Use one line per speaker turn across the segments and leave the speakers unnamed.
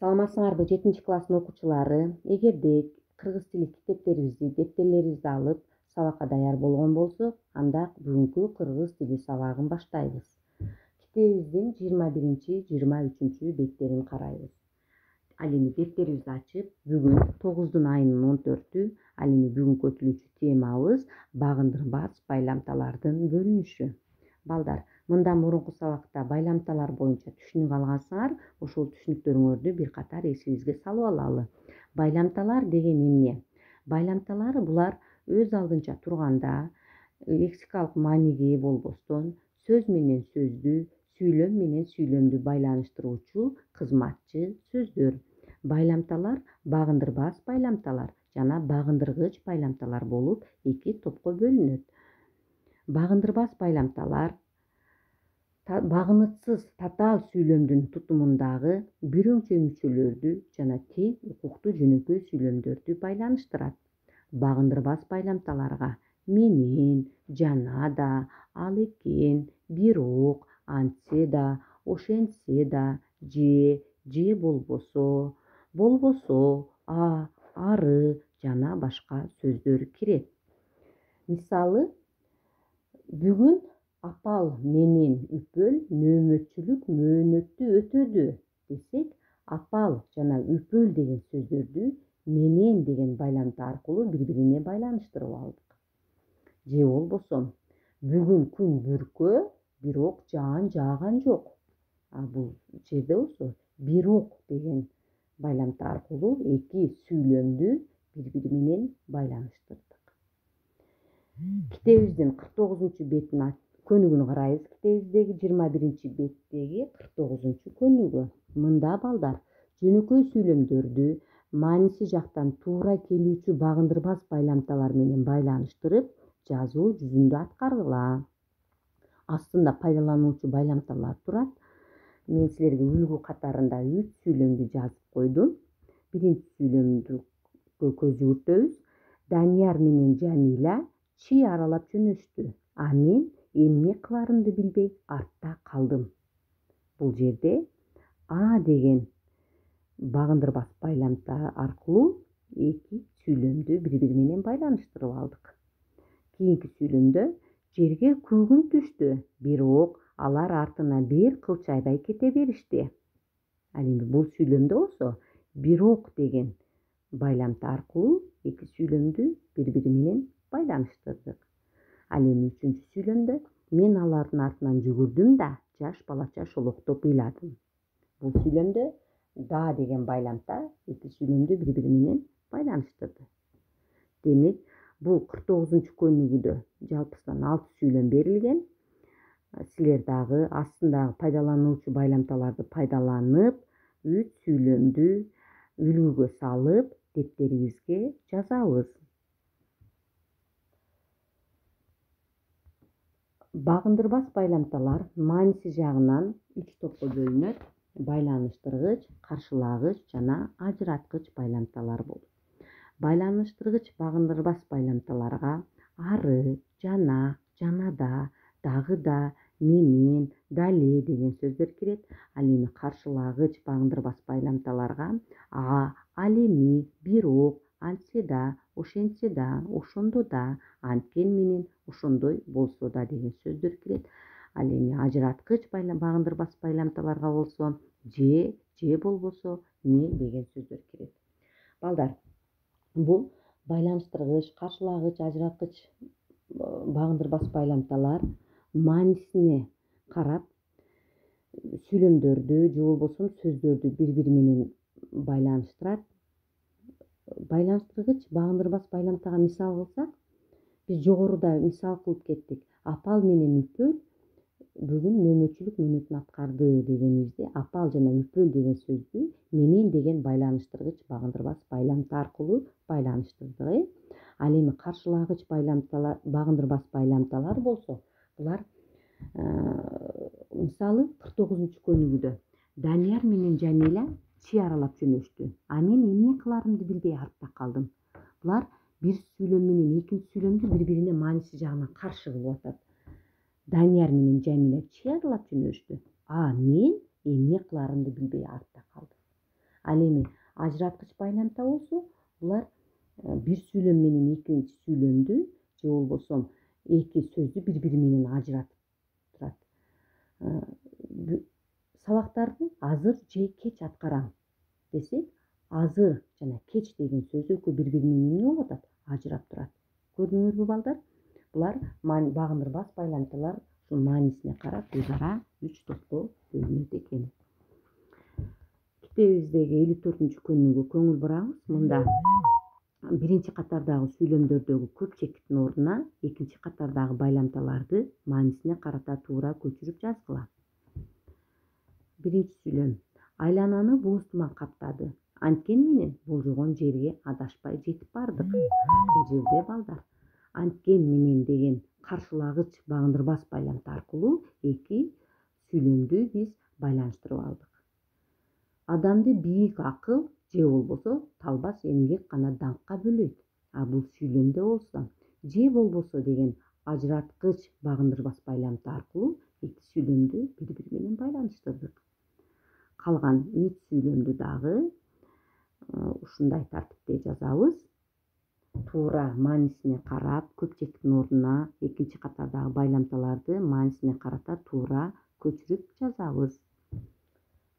Саламатсыңарбы 7 класстын окуучулары? Эгерде кыргыз тили китептерибизди, дептерлерибизди алып сабакка даяр болгон болсок, анда бүгүнкү кыргыз тили сабагын баштайбыз. Китебибиздин 21-23 беттерин карайбыз. Ал эми дептерибизди ачып, бүгүн 9 айынын 14-ү, ал эми бүгүнкү өтүлүүчү темабыз багындырбас байламталардын бөлүнүшү. Балдар, мындан мурунку сабакта байламталар боюнча түшүнүк алгансыңар, ошол түшүнүктөрүңөрдү бир катар эсибизге салып алалы. Байламталар деген эмне? Байламталар булар өз алдынча турганда, лексикалык мааниге ээ болбостон, сөз менен сөздү, сүйлөм менен сүйлөмдү байланыштыруучу кызматчы сөздөр. Байламталар багындырбас байламталар жана багындыргыч байламталар болуп эки топко бөлүнөт. Багындырбас байламталар багынычсыз татаал сүйлөмдүн тутумундагы бирөңчө мүчөлөрдү жана тең укуктуу жөнөкөй сүйлөмдөрдү байланыштырат. Багындырбас байламталарга менен, жана да, ал экен, бирок, антсе да, ошентсе да, же болбосо, болбосо, ары жана башка сөздөр кирет. Мисалы, бүгүн апал менен үпөл нөөмөтчүлүк мөөнөттү өтөдү десек, апал жана үпөл деген сөздөрдү менен деген байламта аркылуу бири-бирине байланыштырып алдык. Же болбосо, бүгүн күн бүркө, бирок жаан жааган жок. Бул жерде болсо бирок деген байламта аркылуу эки сүйлөмдү бири-бири менен байланыштырдык. Китебибиздин 49-бетин көнүгүн карайбыз. Китебибиздеги 21-беттеги 49-көнүгү. Мында балдар, жөнөкөй сүйлөмдөрдү мааниси жактан туура келүүчү багындырбас байламталар менен байланыштырып, жазуу жүзүндө аткаргыла. Астында пайдалануучу байламталар турат. Мен силерге үлгү катарында 3 сүйлөмдү жазып койдум. Биринчи сүйлөмдү көз жүгүртөбүз. Данияр менен Жамиля чый аралап жөнөштү. А мен эмне кыларымды билбей артта калдым. Бул жерде А деген багындырбас байламта аркылуу эки сүйлөмдү бири-бири менен байланыштырып алдык. Кийинки сүйлөмдө жерге күлгүн түштү, бирок алар артына бир кылчайбай кете беришти. Ал эми бул сүйлөмдө болсо бирок деген байламта аркылуу эки сүйлөмдү бири-бири менен байланыштырдык. Ал эми үчүнчү сүйлөмдө мен алардын артынан жүгүрдүм да жаш балача шолоктоп ыйладым. Бул сүйлөмдө да деген байламта эки сүйлөмдү бири-бири менен байланыштырды. Демек, бул 49-көнүгүдө жалпысынан 6 сүйлөм берилген. Силер дагы астындагы пайдалануучу байламталарды пайдаланып, 3 сүйлөмдү үлгүгө салып, дептерибизге жазабыз. Багындырбас байламталар мааниси жагынан 3 топко бөлүнөт. Байланыштыргыч, каршылагыч жана ажыраткыч байламталар болот. Байланыштыргыч багындырбас байламталарга ары, жана, жанада, дагы да, менен, дале деген сөздөр кирет. Ал эми каршылагыч багындырбас байламталарга ал эми, бирок, антсе да, ошентсе да, ошондо да, анткен менен, ошондой болсо да деген сөздөр кирет. Ал эми ажыраткыч багындырбас байламталарга болсо же болбосо не деген сөздөр кирет. Балдар, бул байланыштыргыч, каршылагыч, ажыраткыч багындырбас байламталар маанисине карап сүйлөмдөрдү же болбосо сөздөрдү бири-бири менен байланыштырат. Байланыштыргыч багындырбас байламтага мисал кылсак, биз жогоруда мисал кылып кеттик. Апал менен үпөл бүгүн нөөмөтчүлүк мөөнөтүн аткарды дегенибизде, апал жана үпөл деген сөздү менен деген байланыштыргыч багындырбас байламта аркылуу байланыштырдык. Ал эми каршылагыч багындырбас байламталар болсо, булар мисалы 49-көнүгүдө Данияр менен Жамиля чый аралап жөнөштү. А мен эмне кыларымды билбей артта калдым. Булар бир сүйлөм менен экинчи сүйлөмдү бири-бирине мааниси жагынан каршы кылып атат. Данияр менен Жамиля чый аралап жөнөштү. А мен эмне кыларымды билбей артта калдым. Ал эми ажыраткыч байламта болсо булар бир сүйлөм менен экинчи сүйлөмдү же болбосо эки сөздү бири бири менен ажыратып турат. Сабактарды азыр же кеч аткарам десек, азыр жана кеч деген сөз экөө бири бири менен эмне болуп атат? Ажырап турат. Көрдүңөрбү балдар? Булар багындырбас байламталар ушул маанисине карап өз ара 3 топко бөлүнөт экен. Китебибиздеги 54 көнүгүүгө көңүл бурабыз. Мында биринчи катардагы сүйлөмдөрдөгү көпчектин ордуна экинчи катардагы байламталарды маанисине карата туура көчүрүп жазгыла. Биринчи сүйлөм. Айлананы бууз туман каптады. Анткени менен болжогон жерге адашпай жетип бардык. Бул жерде балдар анткен менен деген каршылагыч багындырбас байламта аркылуу эки сүйлөмдү биз байланыштырып алдык. Адамды бийик акыл же болбосо талбас эмгек гана даңкка бөлөйт. А бул сүйлөмдө болсо же болбосо деген ажыраткыч багындырбас байламта аркылуу эки сүйлөмдү бири бири менен байланыштырдык. Калган 3 сүйлөмдү дагы ушундай тартипте жазабыз. Туура маанисине карап, көпчектин ордуна экинчи катардагы байламталарды маанисине карата туура көчүрүп жазабыз.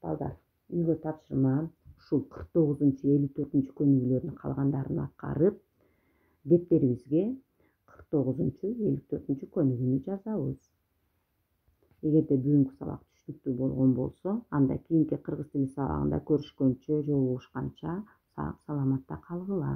Балдар, үйгө тапшырма ушул 49-54 көнүгүүлөрдүн калгандарын аткарып, дептерибизге 49-54 көнүгүүнү жазабыз. Эгерде бүгүнкү сабак түшүнүктүү болгон болсо, анда кийинки кыргыз тили сабагында көрүшкөнчө, жолугушканча сак саламатта калгыла.